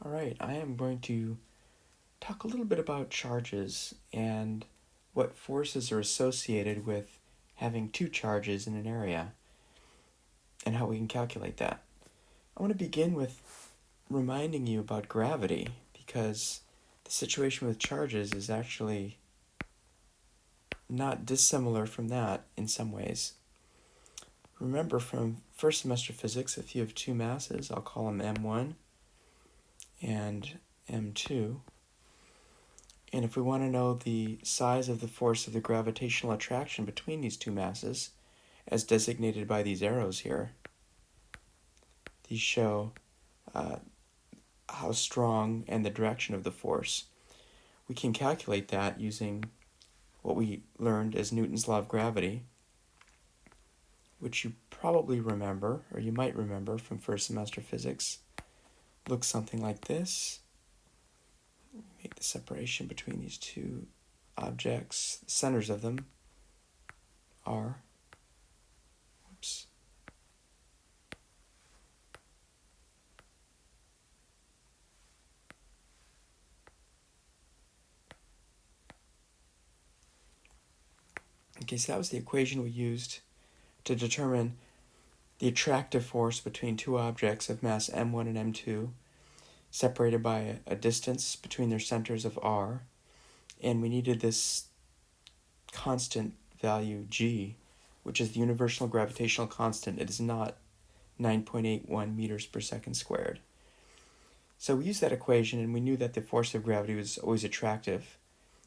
All right, I am going to talk a little bit about charges and what forces are associated with having two charges in an area and how we can calculate that. I want to begin with reminding you about gravity because the situation with charges is actually not dissimilar from that in some ways. Remember from first semester physics, if you have two masses, I'll call them M1 and M2. And if we want to know the size of the force of the gravitational attraction between these two masses, as designated by these arrows here, these show how strong and the direction of the force. We can calculate that using what we learned as Newton's law of gravity, which you probably remember, or you might remember from first semester physics. Looks something like this. Make the separation between these two objects. The centers of them are, whoops, okay, so that was the equation we used to determine the attractive force between two objects of mass m1 and m2, separated by a distance between their centers of r, and we needed this constant value g, which is the universal gravitational constant. It is not 9.81 meters per second squared. So we used that equation, and we knew that the force of gravity was always attractive,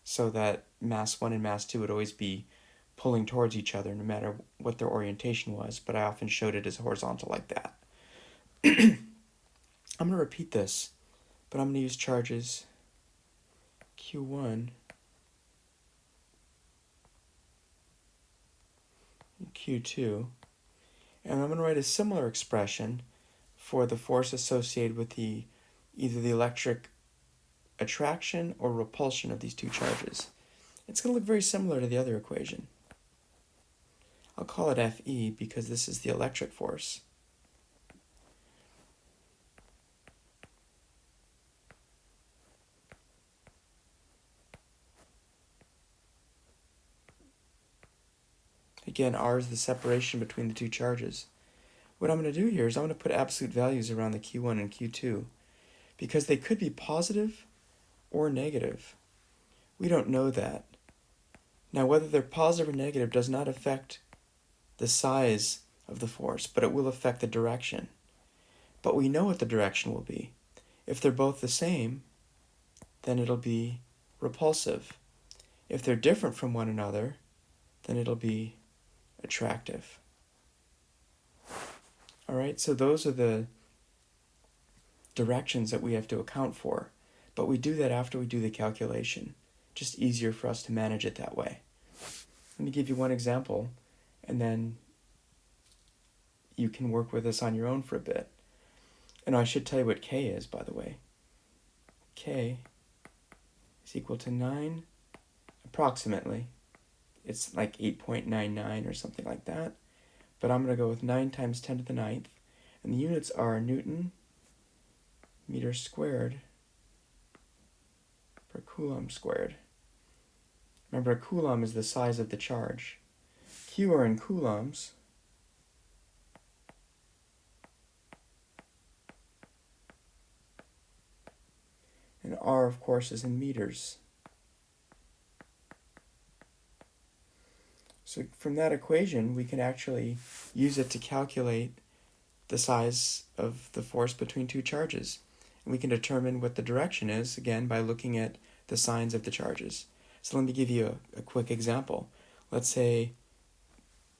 so that mass 1 and mass 2 would always be pulling towards each other no matter what their orientation was, but I often showed it as horizontal like that. I'm going to repeat this, but I'm going to use charges Q1 and Q2, and I'm going to write a similar expression for the force associated with either the electric attraction or repulsion of these two charges. It's going to look very similar to the other equation. I'll call it Fe because this is the electric force. Again, R is the separation between the two charges. What I'm going to do here is I'm going to put absolute values around the Q1 and Q2 because they could be positive or negative. We don't know that. Now, whether they're positive or negative does not affect the size of the force, but it will affect the direction. But we know what the direction will be. If they're both the same, then it'll be repulsive. If they're different from one another, then it'll be attractive. All right, so those are the directions that we have to account for, but we do that after we do the calculation. Just easier for us to manage it that way. Let me give you one example, and then you can work with this on your own for a bit. And I should tell you what K is, by the way. K is equal to 9, approximately. It's like 8.99 or something like that. But I'm going to go with 9 times 10 to the 9th. And the units are Newton meter squared per Coulomb squared. Remember, a Coulomb is the size of the charge. Q are in coulombs. And R, of course, is in meters. So from that equation, we can actually use it to calculate the size of the force between two charges. And we can determine what the direction is, again, by looking at the signs of the charges. So let me give you a quick example. Let's say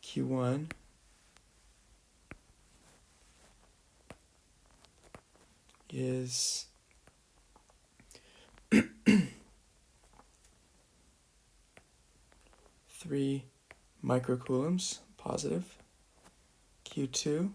Q1 is 3 microcoulombs, positive. Q2,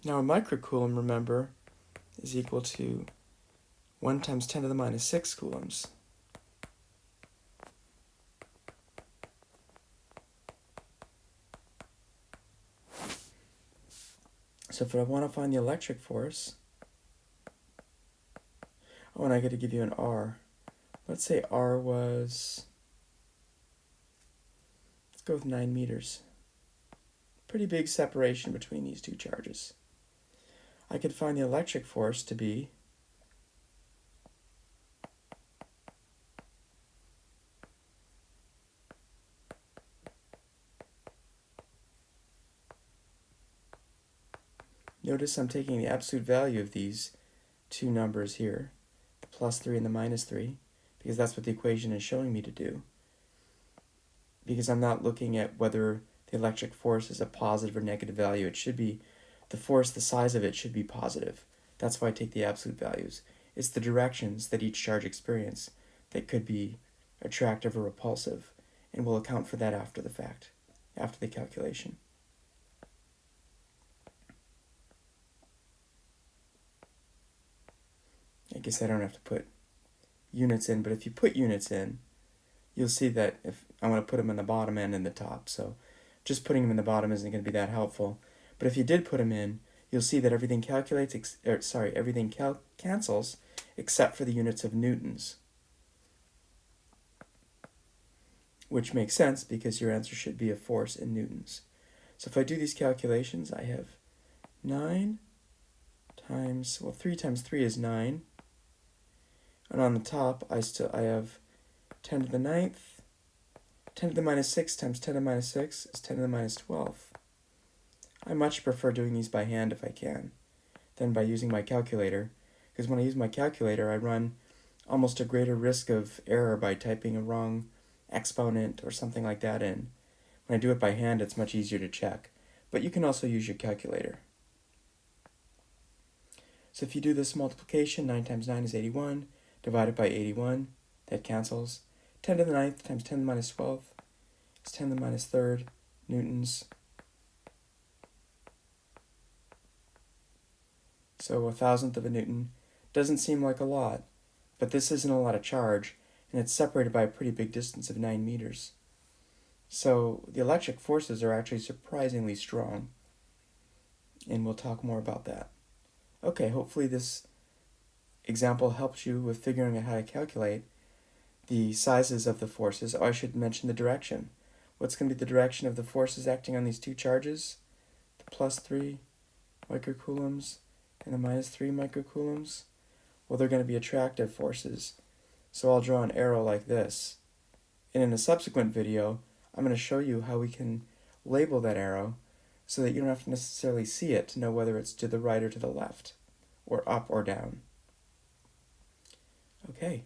now a microcoulomb, remember, is equal to 1 times 10 to the minus 6 coulombs. So if I want to find the electric force, oh, and I got to give you an R. Let's say R was, let's go with 9 meters. Pretty big separation between these two charges. I could find the electric force to be notice I'm taking the absolute value of these two numbers here, the plus 3 and the minus 3, because that's what the equation is showing me to do. Because I'm not looking at whether the electric force is a positive or negative value. It should be, the force, the size of it should be positive. That's why I take the absolute values. It's the directions that each charge experience that could be attractive or repulsive, and we'll account for that after the fact, after the calculation. I guess I don't have to put units in, but if you put units in, you'll see that if I'm going to put them in the bottom and in the top, so just putting them in the bottom isn't going to be that helpful. But if you did put them in, you'll see that everything calculates, everything cancels except for the units of newtons, which makes sense because your answer should be a force in newtons. So if I do these calculations, I have 9 times, well, 3 times 3 is 9. And on the top, I have 10 to the 9th. 10 to the minus 6 times 10 to the minus 6 is 10 to the minus 12. I much prefer doing these by hand if I can, than by using my calculator, because when I use my calculator, I run almost a greater risk of error by typing a wrong exponent or something like that in. When I do it by hand, it's much easier to check, but you can also use your calculator. So if you do this multiplication, 9 times 9 is 81, divided by 81, that cancels. 10 to the 9th times 10 to the minus 12 is 10 to the minus 3rd newtons. So 1,000th of a newton doesn't seem like a lot, but this isn't a lot of charge, and it's separated by a pretty big distance of 9 meters. So the electric forces are actually surprisingly strong, and we'll talk more about that. Okay, hopefully this example helps you with figuring out how to calculate the sizes of the forces. Oh, I should mention the direction. What's going to be the direction of the forces acting on these two charges? The plus 3 microcoulombs and the minus 3 microcoulombs? Well, they're going to be attractive forces. So I'll draw an arrow like this. And in a subsequent video, I'm going to show you how we can label that arrow so that you don't have to necessarily see it to know whether it's to the right or to the left, or up or down. Okay.